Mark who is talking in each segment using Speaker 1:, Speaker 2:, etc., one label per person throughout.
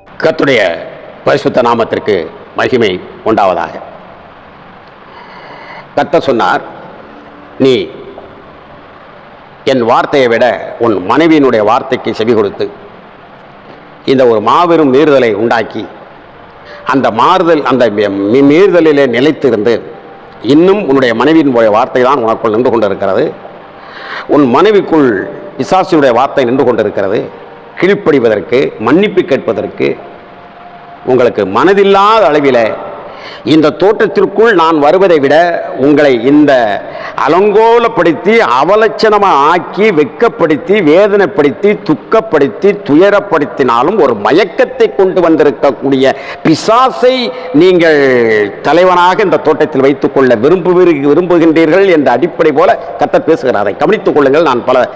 Speaker 1: கர்த்தருடைய பரிசுத்த நாமத்திற்கு மகிமை உண்டாவதாக. கர்த்தர் சொன்னார், நீ என் வார்த்தையை விட உன் மனைவியினுடைய வார்த்தைக்கு செவி கொடுத்து இந்த ஒரு மாபெரும் மீறுதலை உண்டாக்கி அந்த மீறுதலிலே நிலைத்திருந்து இன்னும் உன்னுடைய மனைவியினுடைய வார்த்தை தான் உனக்குள் நின்று கொண்டிருக்கிறது. உன் மனைவிக்குள் பிசாசினுடைய வார்த்தை நின்று கொண்டிருக்கிறது. கீழ்ப்படிவதற்கு, மன்னிப்பு கேட்பதற்கு உங்களுக்கு மனதில்லாத அளவில் இந்த தோட்டத்திற்குள் நான் வருவதை விட உங்களை இந்த அலங்கோலப்படுத்தி அவலட்சணமாக ஆக்கி வெட்கப்படுத்தி வேதனைப்படுத்தி துக்கப்படுத்தி துயரப்படுத்தினாலும் ஒரு மயக்கத்தை கொண்டு வந்திருக்கக்கூடிய பிசாசை நீங்கள் தலைவனாக இந்த தோட்டத்தில் வைத்துக் கொள்ள விரும்புகின்றீர்கள் என்ற அடிப்படை போல கர்த்தர் பேசுகிறார். அதை கவனித்துக் கொள்ளுங்கள். நான் பல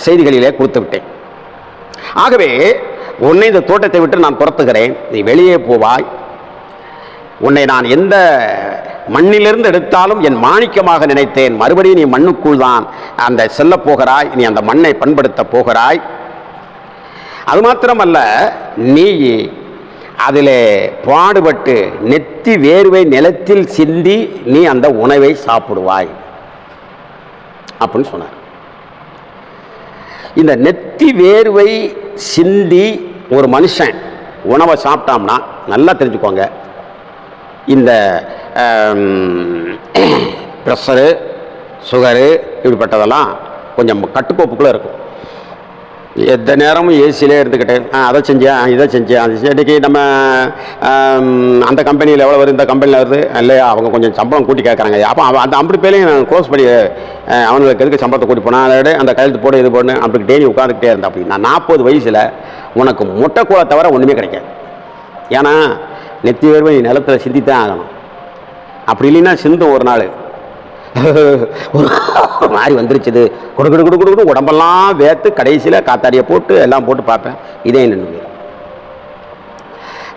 Speaker 1: செய்திகளிலே கொடுத்து விட்டேன். ஆகவே உன்னை இந்த தோட்டத்தை விட்டு நான் துரத்துகிறேன், நீ வெளியே போவாய். உன்னை நான் எந்த மண்ணிலிருந்து எடுத்தாலும் என் மாணிக்கமாக நினைத்தேன். மறுபடியும் நீ மண்ணுக்குள் தான் அந்த செல்ல போகிறாய். நீ அந்த மண்ணை பண்படுத்த போகிறாய். அது மாத்திரமல்ல, நீ அதிலே பாடுபட்டு நெத்தி வேர்வை நிலத்தில் சிந்தி நீ அந்த உணவை சாப்பிடுவாய் அப்படின்னு சொன்னார். இந்த நெத்தி வேர்வை சிந்தி ஒரு மனுஷன் உணவை சாப்பிட்டாம்னா நல்லா தெரிஞ்சுக்கோங்க, இந்த ப்ரெஷரு சுகரு இப்படிப்பட்டதெல்லாம் கொஞ்சம் கட்டுக்கோப்புக்குள்ளே இருக்கும். எந்த நேரமும் ஏசியிலே இருந்துக்கிட்டு அதை செஞ்சேன் இதை செஞ்சேன் இன்றைக்கி நம்ம அந்த கம்பெனியில் எவ்வளோ வருது, இந்த கம்பெனியில் வருது இல்லையா, அவங்க கொஞ்சம் சம்பளம் கூட்டி கேட்குறாங்க. அப்போ அந்த அப்படி பேரையும் நான் க்ளோஸ் பண்ணி அவனுக்கு எதுக்கு சம்பளத்தை கூட்டி போனால் அதோட அந்த கையெழுத்து போட இது போடணும் அப்படி டெய்லி உட்காந்துக்கிட்டே இருந்தேன். அப்படி நான் 40 வயசில் உனக்கு முட்டைக்கூட தவிர ஒன்றுமே கிடைக்காது. ஏன்னா நெத்தி வேர்வை நீ நிலத்தில் சிந்தித்தான் ஆகணும். அப்படி இல்லைன்னா சிந்தும் ஒரு நாள் ஒரு மாதிரி வந்துருச்சுது கொடுக்குடு உடம்பெல்லாம் வேர்த்து கடைசியில் காத்தாடியை போட்டு எல்லாம் போட்டு பார்ப்பேன். இதே நின்று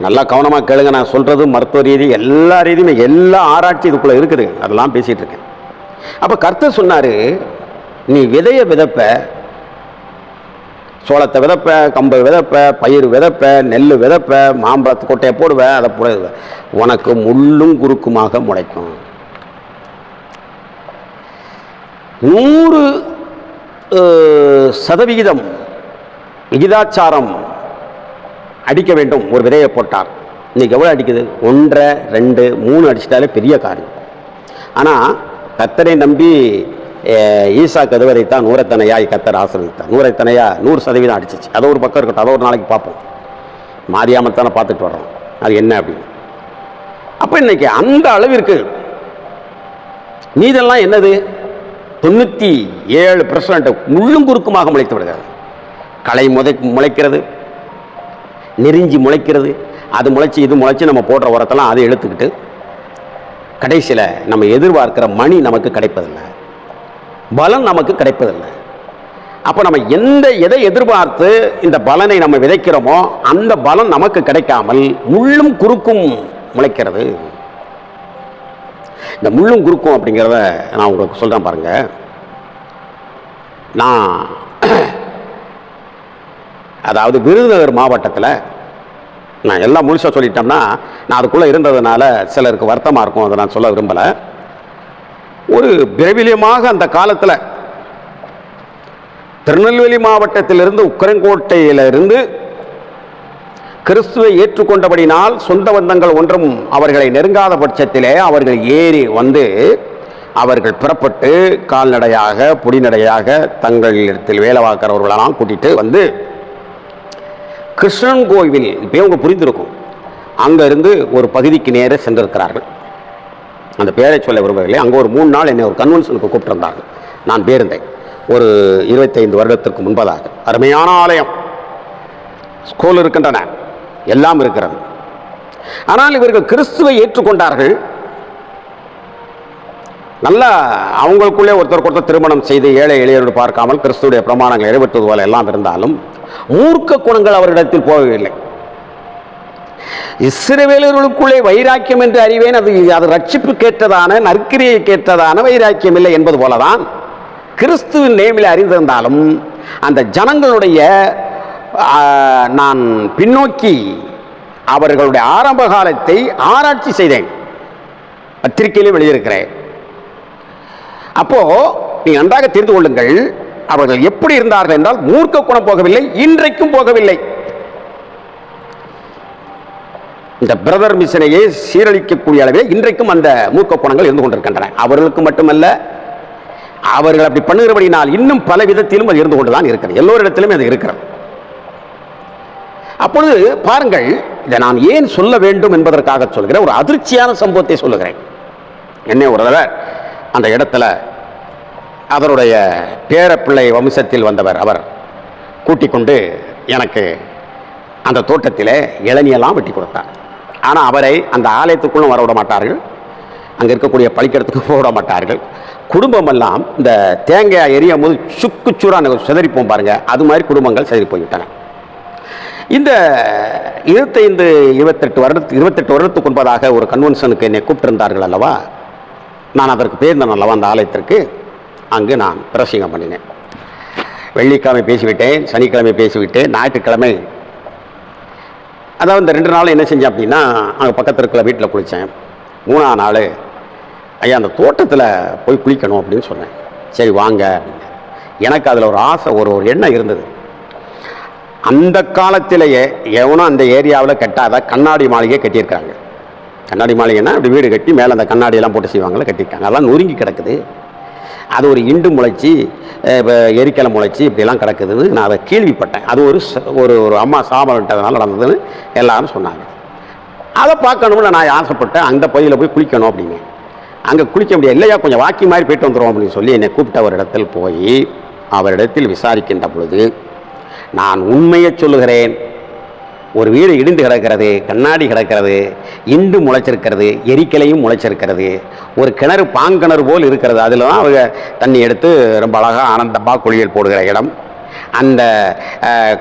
Speaker 1: நல்லா கவனமாக கேளுங்க. நான் சொல்கிறது மருத்துவ ரீதி எல்லா ரீதியுமே எல்லா ஆராய்ச்சி இதுக்குள்ளே இருக்குது. அதெல்லாம் பேசிகிட்டு இருக்கேன். அப்போ கர்த்தர் சொன்னார், நீ விதைய விதைப்ப, சோளத்தை விதைப்ப, கம்பு விதைப்ப, பயிர் விதைப்ப, நெல் விதைப்ப, மாம்பழத்து கொட்டையை போடுவேன், அதை போடுவேன், உனக்கு முள்ளும் குறுக்குமாக முளைக்கும். 100% விகிதாச்சாரம் அடிக்க வேண்டும் ஒரு விதையை போட்டார். இன்றைக்கி எவ்வளோ அடிக்குது? 1, 2, 3 அடிச்சிட்டாலே பெரிய காரியம். ஆனால் கர்த்தரை நம்பி ஈசாக்கு அதுவரைத்தான் 100 தனையாய் கர்த்தர் ஆசீர்வதித்தார். 100 தனையா 100% அடிச்சிச்சு. அதை ஒரு பக்கம் இருக்கட்டும், அதை ஒரு நாளைக்கு பார்ப்போம். மாரியாமத்தானே பார்த்துட்டு வர்றோம், அது என்ன அப்படின்னு. அப்போ இன்னைக்கு அந்த அளவிற்கு நீதெல்லாம் என்னது? 97% முள்ளும் குறுக்குமாக முளைத்து விடுகிறது. களை முளைக்கிறது, நெறிஞ்சி முளைக்கிறது, அது முளைச்சி இது முளைச்சி நம்ம போடுற உரத்தெல்லாம் அதை எடுத்துக்கிட்டு கடைசியில் நம்ம எதிர்பார்க்கிற மணி நமக்கு கிடைப்பதில்லை, பலன் நமக்கு கிடைப்பதில்லை. அப்போ நம்ம எதை எதிர்பார்த்து இந்த பலனை நம்ம விதைக்கிறோமோ அந்த பலன் நமக்கு கிடைக்காமல் முள்ளும் குறுக்கும் முளைக்கிறது. இந்த முள்ளும் குறுக்கும் அப்படிங்கிறத நான் உங்களுக்கு சொல்கிறேன் பாருங்க. நான் அதாவது விருதுநகர் மாவட்டத்தில், நான் எல்லாம் முழுசாக சொல்லிட்டோம்னா நான் அதுக்குள்ளே இருந்ததுனால சிலருக்கு வருத்தமாக இருக்கும், அதை நான் சொல்ல விரும்பலை. ஒரு பிரபல்யமாக அந்த காலத்தில் திருநெல்வேலி மாவட்டத்திலிருந்து உக்கரங்கோட்டையிலிருந்து கிறிஸ்துவை ஏற்றுக்கொண்டபடினால் சொந்த பந்தங்கள் ஒன்றும் அவர்களை நெருங்காத பட்சத்திலே அவர்கள் ஏறி வந்து அவர்கள் புறப்பட்டு கால்நடையாக பொடிநடையாக தங்களிடத்தில் வேலை பார்க்கிறவர்களெல்லாம் கூட்டிகிட்டு வந்து கிருஷ்ணன் கோவில், இப்போ உங்களுக்கு புரிந்திருக்கும், அங்கேருந்து ஒரு பகுதிக்கு நேரே சென்றிருக்கிறார்கள். அந்த பேரை சொல்ல விரும்பவில்லை. அங்கே ஒரு 3 நாள் என்னை ஒரு கன்வென்ஷனுக்கு கூப்பிட்டிருந்தார்கள். நான் பேருந்தேன் ஒரு 25 வருடத்திற்கு முன்பதாக. அருமையான ஆலயம், ஸ்கூல் இருக்கின்றன, எல்லாம் இருக்கிறது. ஆனால் இவர்கள் கிறிஸ்துவை ஏற்றுக்கொண்டார்கள். நல்லா அவங்களுக்குள்ளே ஒருத்தருக்கு திருமணம் செய்து ஏழை எளியரோடு பார்க்காமல் கிறிஸ்துடைய பிரமாணங்கள் நிறைவேற்றுவது போல எல்லாம் இருந்தாலும் மூர்க்க குணங்கள் அவரிடத்தில் போகவில்லை. இஸ்ரவேலர்களுக்குள்ளே வைராக்கியம் என்று அறிவேன், அது ரட்சிப்பு கேட்டதான நற்கிரியை கேட்டதான வைராக்கியம் இல்லை என்பது போலதான் கிறிஸ்துவின் நேமில் அறிந்திருந்தாலும் அந்த ஜனங்களுடைய நான் பின்னோக்கி அவர்களுடைய ஆரம்ப காலத்தை ஆராய்ச்சி செய்தேன், பத்திரிகையிலும் வெளியிருக்கிறேன். அப்போ நீ நன்றாக தெரிந்து கொள்ளுங்கள், அவர்கள் எப்படி இருந்தார்கள் என்றால் மூர்க்க குணம் போகவில்லை, இன்றைக்கும் போகவில்லை. இந்த பிரதர் மிஷனையே சீரழிக்கக்கூடிய அளவில் இன்றைக்கும் அந்த மூர்க்க குணங்கள் இருந்து கொண்டிருக்கின்றன. அவர்களுக்கு மட்டுமல்ல, அவர்கள் அப்படி பண்ணுகிறபடினால் இன்னும் பல விதத்திலும் அது இருந்து கொண்டுதான் இருக்கிறது, எல்லோரிடத்திலும் அது இருக்கிறது. அப்பொழுது பாருங்கள், இதை நான் ஏன் சொல்ல வேண்டும் என்பதற்காக சொல்கிறேன். ஒரு அதிர்ச்சியான சம்பவத்தை சொல்லுகிறேன். என்ன, ஒரு தடவை அந்த இடத்துல அவருடைய பேரப்பிள்ளை வம்சத்தில் வந்தவர் அவர் கூட்டிக் கொண்டு எனக்கு அந்த தோட்டத்தில் இளநியெல்லாம் வெட்டி கொடுத்தார். ஆனால் அவரை அந்த ஆலயத்துக்குள்ளும் வர விட மாட்டார்கள், அங்கே இருக்கக்கூடிய பழிக்கிறதுக்கு போட மாட்டார்கள். குடும்பமெல்லாம் இந்த தேங்காய் எரியும் போது சுக்குச்சூறாக சிதறிப்போம் பாருங்க, அது மாதிரி குடும்பங்கள் சிதறி போய்விட்டன. இந்த 28 வருடத்துக்கு முன்பதாக ஒரு கன்வென்ஷனுக்கு என்னை கூப்பிட்டிருந்தார்கள் அல்லவா, நான் அதற்கு போயிருந்தேன் அல்லவா அந்த ஆலயத்திற்கு. அங்கு நான் பிரசங்கம் பண்ணினேன். வெள்ளிக்கிழமை பேசிவிட்டேன், சனிக்கிழமை பேசிவிட்டேன், ஞாயிற்றுக்கிழமை, அதாவது இந்த 2 நாள் என்ன செஞ்சேன் அப்படின்னா, அங்கே பக்கத்தில் இருக்கிற வீட்டில் குளித்தேன். 3ஆம் நாள் ஐயா அந்த தோட்டத்தில் போய் குளிக்கணும் அப்படின்னு சொன்னேன். சரி வாங்க அப்படின்னு. எனக்கு அதில் ஒரு ஆசை, ஒரு எண்ணம் இருந்தது. அந்த காலத்திலேயே எவனும் அந்த ஏரியாவில் கட்டாத கண்ணாடி மாளிகை கட்டியிருக்காங்க. கண்ணாடி மாளிகைன்னா அப்படி வீடு கட்டி மேலே அந்த கண்ணாடியெல்லாம் போட்டு செய்வாங்கள, கட்டியிருக்காங்க. அதெல்லாம் நொறுங்கி கிடக்குது. அது ஒரு இண்டு முளைச்சி, எரிக்கலை முளைச்சி இப்படிலாம் கிடக்குதுன்னு நான் அதை கேள்விப்பட்டேன். அது ஒரு அம்மா சாபம்ன்றதுனால நடந்ததுன்னு எல்லாரும் சொன்னாங்க. அதை பார்க்கணும்னு நான் ஆசைப்பட்டேன். அந்த பகுதியில் போய் குளிக்கணும் அப்படின்னு. அங்கே குளிக்க முடியாது, இல்லையா கொஞ்சம் வாக்கி மாதிரி போய்ட்டு வந்துடும் அப்படின்னு சொல்லி என்னை கூப்பிட்ட ஒரு இடத்தில் போய் அவரிடத்தில் விசாரிக்கின்ற பொழுது, நான் உண்மையை சொல்லுகிறேன், ஒரு வீடு இடிந்து கிடக்கிறது, கண்ணாடி கிடக்கிறது, இண்டு முளைச்சிருக்கிறது, எரிக்கலையும் முளைச்சிருக்கிறது, ஒரு கிணறு பாங்கிணறு போல் இருக்கிறது. அதில் தான் அவங்க தண்ணி எடுத்து ரொம்ப அழகாக ஆனந்தமாக குளியல் போடுகிற இடம். அந்த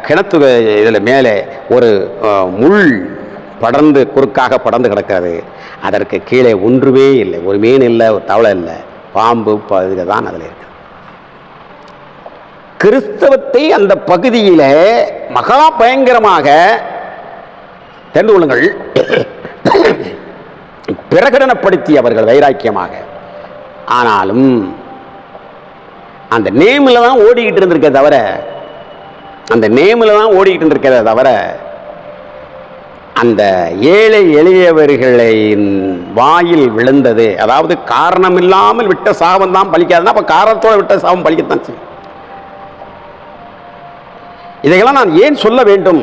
Speaker 1: கிணத்து இதில் மேலே ஒரு முள் படர்ந்து குறுக்காக படர்ந்து கிடக்கிறது. அதற்கு கீழே ஒன்றுமே இல்லை, ஒரு மீன் இல்லை, ஒரு தவளை இல்லை, பாம்பு இதுகள் தான் அதில் இருக்குது. கிறிஸ்தவத்தை அந்த பகுதியில் மகா பயங்கரமாக தெரிந்து கொள்ளுங்கள் பிரகடனப்படுத்தி அவர்கள் வைராக்கியமாக. ஆனாலும் அந்த நேமில் தான் ஓடிக்கிட்டு இருந்திருக்க தவிர, அந்த நேமில் தான் ஓடிக்கிட்டு இருந்திருக்கிறத தவிர, அந்த ஏழை எளியவர்களின் வாயில் விழுந்தது, அதாவது காரணம் இல்லாமல் விட்ட சாபம் தான் பலிக்காதுன்னா அப்போ காரணத்தோடு விட்ட சாபம் பலிக்கத்தான் செய்யும். இதையெல்லாம் நான் ஏன் சொல்ல வேண்டும்?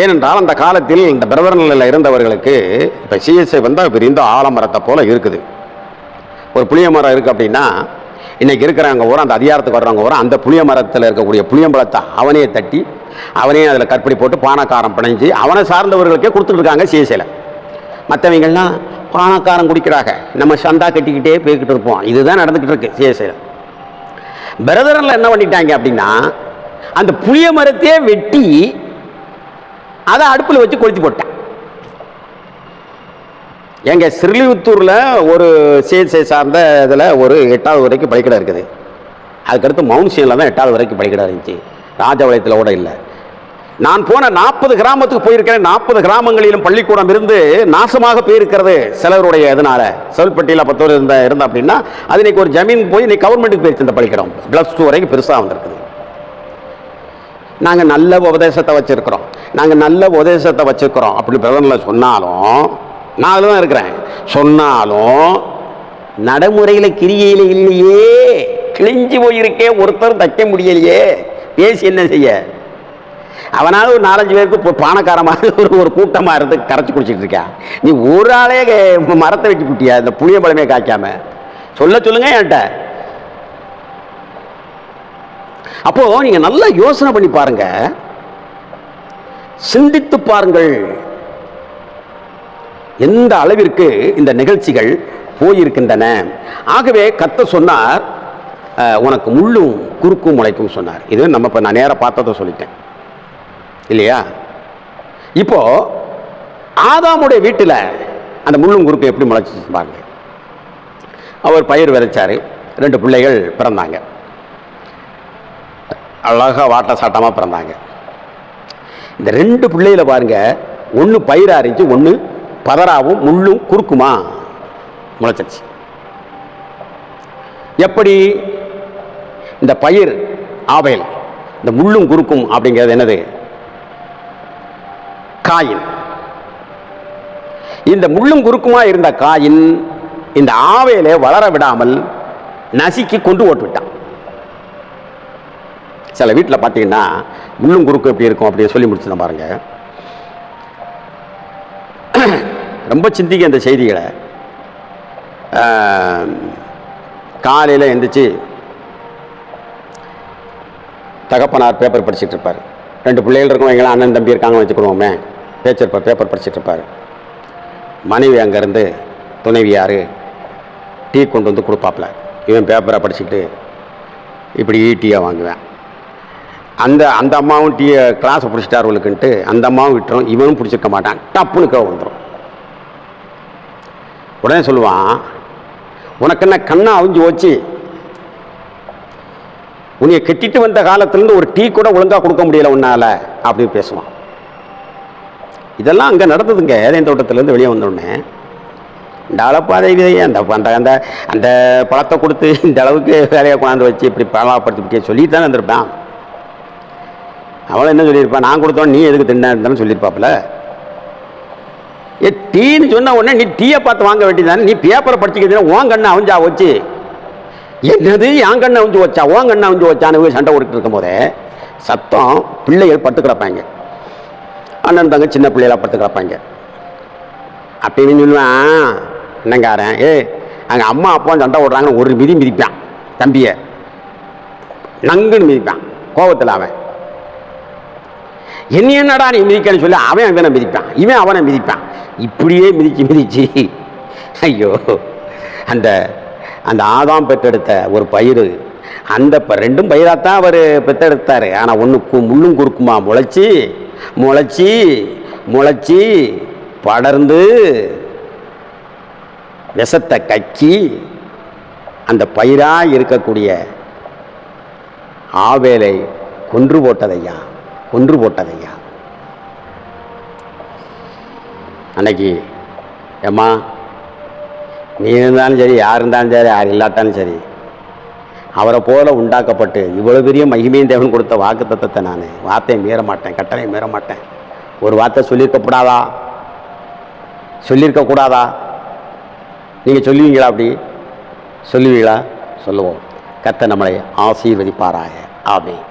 Speaker 1: ஏனென்றால் அந்த காலத்தில் இந்த பிரதர் நிலையில் இருந்தவர்களுக்கு இப்போ சிஎஸ்ஐ வந்தால் விரிந்த ஆலமரத்தை போல இருக்குது. ஒரு புளிய மரம் இருக்குது அப்படின்னா, இன்றைக்கி இருக்கிறவங்க ஊரம் அந்த அதிகாரத்துக்கு வர்றவங்க ஊரம் அந்த புளிய மரத்தில் இருக்கக்கூடிய புளியம்பழத்தை அவனே தட்டி, அவனே அதில் கற்படி போட்டு பானக்காரம் பிணைஞ்சு அவனை சார்ந்தவர்களுக்கே கொடுத்துட்டு இருக்காங்க சிஎஸ்ஐயில். மற்றவங்கள்லாம் பானக்காரம் குடிக்கிறாங்க, நம்ம சந்தா கட்டிக்கிட்டே போய்கிட்டு இருப்போம். இதுதான் நடந்துக்கிட்டு இருக்கு சிஎஸ்ஐயில். பிரதரில் என்ன பண்ணிட்டாங்க அப்படின்னா, அந்த புளிய மரத்தையே வெட்டி அதை அடுப்பில் வச்சு கொளுத்தி போட்டேன். எங்க ஸ்ரீவித்தூரில் ஒரு சிஎஸ்ஐ சார்ந்த இதில் ஒரு 8வது வரைக்கும் பள்ளிக்கூடம் இருக்குது. அதுக்கடுத்து மவுன்சியனில் தான் 8வது வரைக்கும் பள்ளிக்கூடம் இருந்துச்சு, ராஜபாளையத்தில் கூட இல்லை. நான் போன 40 கிராமத்துக்கு போயிருக்கிறேன். 40 கிராமங்களிலும் பள்ளிக்கூடம் இருந்து நாசமாக போயிருக்கிறது சிலருடைய இதனால. செவல்பட்டியில் 10 இருந்த அப்படின்னா அது இன்னைக்கு ஒரு ஜமீன் போய் இன்னைக்கு கவர்மெண்ட்டுக்கு போயிடுச்சு. இந்த பள்ளிக்கூடம் +2 வரைக்கும் பெருசாக வந்திருக்குது. நாங்கள் நல்ல உபதேசத்தை வச்சுருக்கிறோம், நாங்கள் நல்ல உபதேசத்தை வச்சுருக்கிறோம் அப்படி பிரதமரில் சொன்னாலும், நான் அதில் தான் இருக்கிறேன், சொன்னாலும் நடைமுறையில் கிரியையில் இல்லையே, கிழிஞ்சு போயிருக்கே, ஒருத்தர் தைக்க முடியலையே, பேசி என்ன செய்ய? அவனால ஒரு 4-5 பேருக்கு பானக்காரமாக ஒரு கூட்டமாக இருந்து கரைச்சி குடிச்சிட்டு இருக்கா. நீ ஒரு ஆளே மரத்தை வச்சு குட்டியா இந்த புளிய பழமே காய்க்காம? சொல்லுங்க என்கிட்ட. அப்போ நீங்க நல்லா யோசனை பண்ணி பாருங்க, சிந்தித்து பாருங்கள் எந்த அளவிற்கு இந்த நிகழ்ச்சிகள் போயிருக்கின்றன. ஆகவே கர்த்தர் சொன்னார், உனக்கு முள்ளும் குறுக்கும் முளைக்கும் சொன்னார். இது நம்ம இப்போ நான் நேராக பார்த்ததை சொல்லிட்டேன் இல்லையா? இப்போ ஆதாமுடைய வீட்டில் அந்த முள்ளும் குறுக்கும் எப்படி முளைச்சி பாருங்க. அவர் பயிர் விதைச்சாரு, 2 பிள்ளைகள் பிறந்தாங்க, அழகாக வாட்ட சாட்டமாக பிறந்தாங்க. இந்த 2 பிள்ளைகளை பாருங்க, ஒன்று பயிரா இருந்துச்சு, ஒன்று பதறாவும் முள்ளும் குறுக்குமா முளைச்சிருச்சு. எப்படி இந்த பயிர் ஆபேல், இந்த முள்ளும் குறுக்கும் அப்படிங்கிறது என்னது? காயின். இந்த முள்ளும் குறுக்குமா இருந்த காயின் இந்த ஆவேலை வளர விடாமல் நசுக்கி கொண்டு ஓட்டு விட்டான். சில வீட்டில் பார்த்தீங்கன்னா முள்ளும் குறுக்கும் எப்படி இருக்கும் அப்படின்னு சொல்லி முடிச்சுதான் பாருங்க. ரொம்ப சிந்திக்க இந்த செய்திகளை. காலையில் எந்திரிச்சு தகப்பனார் பேப்பர் படிச்சுட்டு இருப்பார். 2 பிள்ளைகள் இருக்கும், எங்களாம் அண்ணன் தம்பி இருக்காங்கன்னு வச்சுக்கணுவோமே, பேச்சிருப்பார், பேப்பர் படிச்சுட்டு இருப்பார். மனைவி அங்கேருந்து துணைவியார் டீ கொண்டு வந்து கொடுப்பாப்புல. இவன் பேப்பரை படிச்சுக்கிட்டு இப்படி டீயாக வாங்குவேன். அந்த அந்த அம்மாவும் டீயை கிளாஸை பிடிச்சிட்டார்களுக்குன்ட்டு அந்த அம்மாவும் விட்டுரும், இவனும் பிடிச்சிருக்க மாட்டான், டப்புன்னு கீழே வந்துடும். உடனே சொல்லுவான், உனக்கு என்ன கண்ணா அவிஞ்சு வச்சு, உன்னைய கெட்டிட்டு வந்த காலத்திலேருந்து ஒரு டீ கூட ஒழுங்காக கொடுக்க முடியல உன்னால அப்படின்னு பேசுவான். இதெல்லாம் அங்கே நடந்ததுங்க. ஏதேன் தோட்டத்திலேருந்து வெளியே வந்தோடனே இந்த அளப்பாதை விதையை அந்த அந்த அந்த பழத்தை கொடுத்து இந்த அளவுக்கு வேலையை கொண்டாந்து வச்சு இப்படி பலப்படுத்தி சொல்லிட்டு தானே இருந்திருப்பான். அவளை என்ன சொல்லியிருப்பான், நான் கொடுத்தோம் நீ எதுக்கு தின்னா இருந்தாலும் சொல்லியிருப்பாப்புல. டீன்னு சொன்ன உடனே நீ டீயை பார்த்து வாங்க வேண்டியதானே, நீ பேப்பரை படிச்சுக்கிட்டீங்கன்னா உன் கண்ணை அவிஞ்சா வச்சு, என்னது என் கண்ணை அவிஞ்சு வச்சா உன் கண்ணை அவிஞ்சு வச்சான்னு சண்டை ஓடிட்டு இருக்கும் போதே சத்தம், பிள்ளைகள் பட்டு கிடப்பாங்க, அண்ணன் தங்க சின்ன பிள்ளைகளாக பட்டு கிடப்பாங்க. அப்படின்னு சொல்லுவேன் என்னங்காரன், அங்கே அம்மா அப்பா சண்டை ஓடுறாங்கன்னு ஒரு மிதி மிதிப்பான் தம்பியை, நங்குன்னு மிதிப்பான் கோபத்தில். அவன் என்னடா நீ மிதிக்கன்னு சொல்லி அவன் அவனை மிதிப்பான், இவன் அவனை மிதிப்பான். இப்படியே மிதிச்சு ஐயோ, அந்த அந்த ஆதாம் பெற்றெடுத்த ஒரு பயிர், அந்த 2 பயிராத்தான் அவர் பெற்றெடுத்தார். ஆனால் ஒன்று முள்ளும் குறுக்குமா முளைச்சி முளைச்சி முளைச்சி படர்ந்து விஷத்தை கக்கி அந்த பயிராக இருக்கக்கூடிய ஆவேலை கொன்று போட்டதையா. அன்னைக்கு ஏம்மா நீ இருந்தாலும் சரி, யார் இருந்தாலும் சரி, யார் இல்லாட்டாலும் சரி, அவரை போல உண்டாக்கப்பட்டு இவ்வளோ பெரிய மகிமையின் தேவன் கொடுத்த வாக்கு தத்தத்தை நான் வார்த்தையை மீற மாட்டேன், கட்டளையை மீற மாட்டேன். ஒரு வார்த்தை சொல்லியிருக்கக்கூடாதா? நீங்கள் சொல்லுவீங்களா? அப்படி சொல்லுவீங்களா? சொல்லுவோம். கர்த்தர் நம்மளை ஆசீர்வதிப்பாராக. ஆமென்.